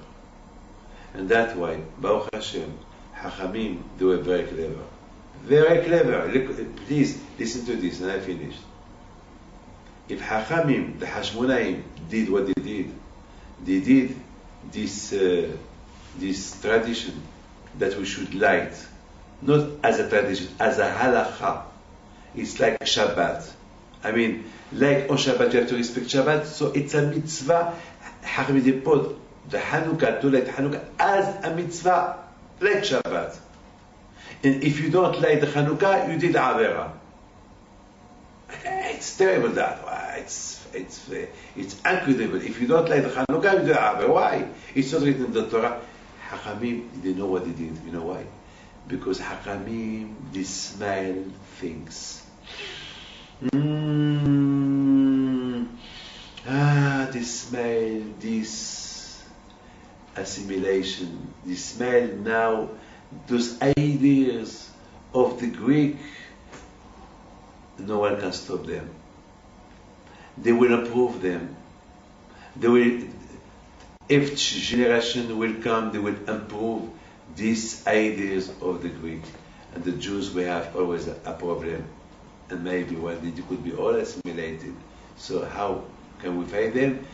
And that's why, Baruch Hashem, Hachamim, they were very clever. Very clever. Please listen to this, and I finished. If Hachamim, the Hashmonaim, did what they did this tradition that we should light, not as a tradition, as a halacha. It's like Shabbat. I mean, like on Shabbat you have to respect Shabbat, so it's a mitzvah. Hachamim they put the Hanukkah, to light Hanukkah as a mitzvah, like Shabbat. And if you don't light the Hanukkah, you did Avera. It's terrible that. It's incredible. If you don't light the Hanukkah, you did Avera. Why? It's not written in the Torah. Hachamim, they know what they did. You know why? Because Hachamim, they smell things. They smell this assimilation. They smell now those ideas of the Greek. No one can stop them. They will approve them. They will, if generation will come, they will improve these ideas of the Greek. And the Jews will have always a problem. And maybe one day they could be all assimilated. So how can we fight them?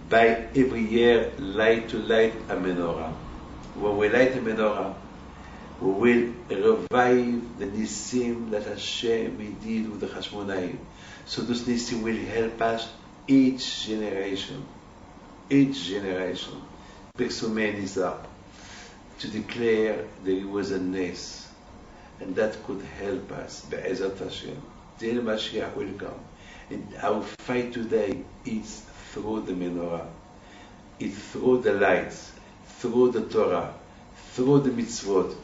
By every year to light a menorah. When we light a menorah, we will revive the Nisim that Hashem did with the Hashmonaim. So those Nisim will help us each generation. Peksumei Nizar, to declare there was a Nes. And that could help us, Be'ezat Hashem, till Mashiach will come. And our fight today is through the menorah. It's through the lights, through the Torah, through the mitzvot.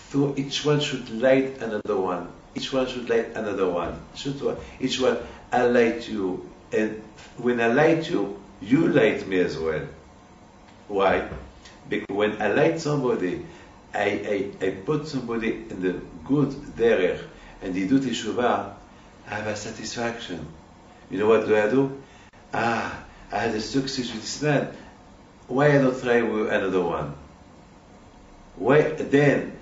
Through each one should light another one. Each one, I light you. And when I light you, you light me as well. Why? Because when I light somebody, I put somebody in the good derech, and they do teshuvah, I have a satisfaction. You know what do? I had a success with this man. Why I don't try with another one? Why then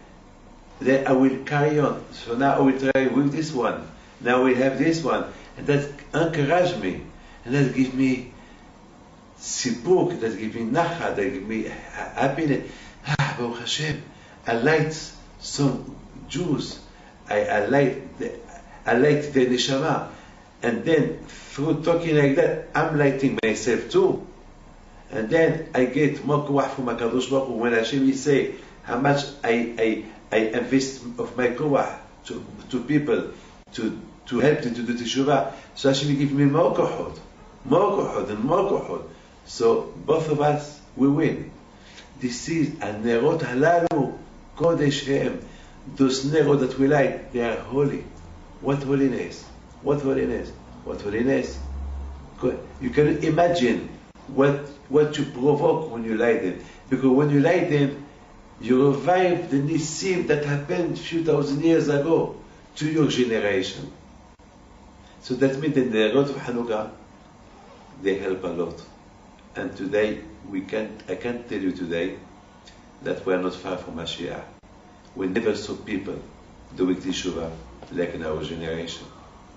I will carry on. So now I will try with this one. Now we'll have this one. And that encourage me. And that give me sipuk, that give me nachat, that give me happiness. Baruch Hashem, I light some Jews. I light the neshama. And then through talking like that, I'm lighting myself too. And then I get more koach from HaKadosh Baruch Hu. When Hashem will say how much I invest of my koach to people to help them to do teshuvah, so Hashem will give me more kohot. So both of us we win. This is nerot halalu kodesh hem. Those nerot that we light, they are holy. What holiness? You can imagine what you provoke when you light them. Because when you light them, you revive the nisim that happened a few thousand years ago to your generation. So that means that the nerot of Hanukkah, they help a lot. And today, I can't tell you today that we are not far from Mashiach. We never saw people doing teshuvah like in our generation.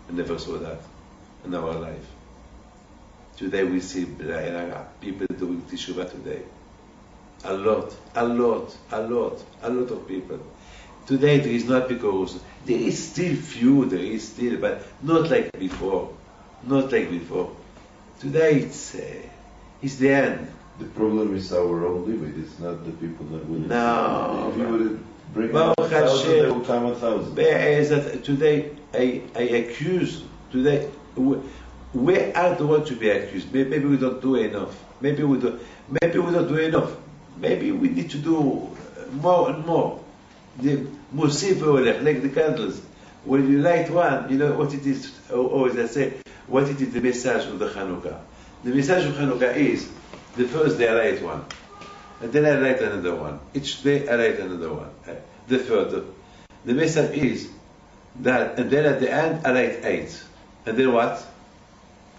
We never saw that in our life. Today we see people doing teshuvah today. A lot of people. Today there is not because there is still, but not like before. Today it's the end. The problem is our own limit. It's not the people that will. No. If you would bring 1,000, they will come 1,000. Today I accuse. Today we are the one to be accused. Maybe we don't do enough. Maybe we don't do enough. maybe we need to do more and more. The Musif Olech, like the candles. When you light one, you know what it is, always I say, what it is the message of the Hanukkah. The message of Hanukkah is, the first day I light one, and then I light another one. Each day I light another one. The third. The message is that, and then at the end I light 8. And then what?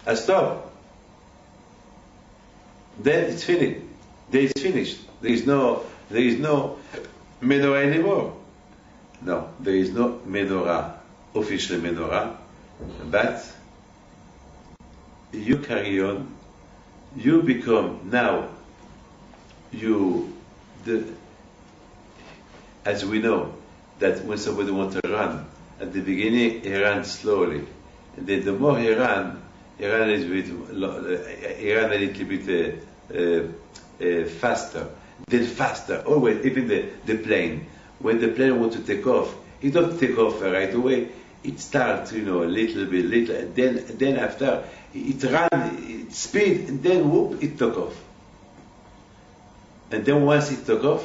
I stop. Then it's finished. Then it's finished. There is no menorah anymore. No, there is no menorah, official menorah, but you carry on. You become now. As we know, that when somebody wants to run, at the beginning he runs slowly, and then the more he runs a little bit faster, then faster. Always, even the plane. When the plane wants to take off, it don't take off right away. It starts, a little bit, and then after it runs, it speed, and then whoop, it took off. And then once it took off,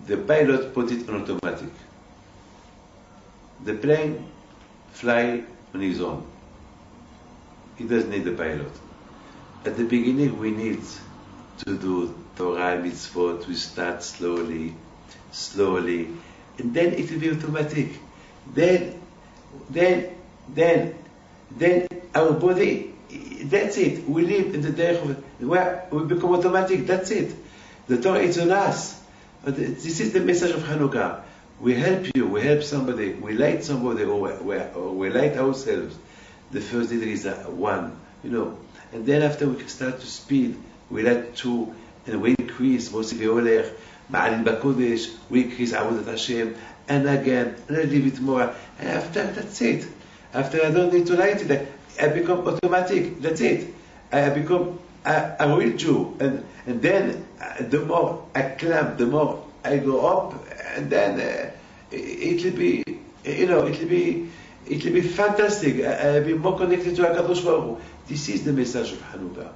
the pilot put it on automatic. The plane fly on his own. He doesn't need the pilot. At the beginning, we need to do Torah mitzvot. We start slowly, and then it will be automatic. Then our body, that's it. We live in the day where we become automatic. That's it. The Torah is on us. This is the message of Hanukkah. We help you. We help somebody. We light somebody, or we light ourselves. The first day there is one, and then after we start to speed. We light 2, and we increase Mosif Olech, Ma'alin Bakodesh. We increase Avodat Hashem, and again, and I leave it more. And after that's it. After I don't need to light it, I become automatic. That's it. I become a real Jew, and then the more I climb, the more I go up, and then it will be, it will be fantastic. I'll be more connected to HaKadosh Baruch Hu. This is the message of Hanukkah.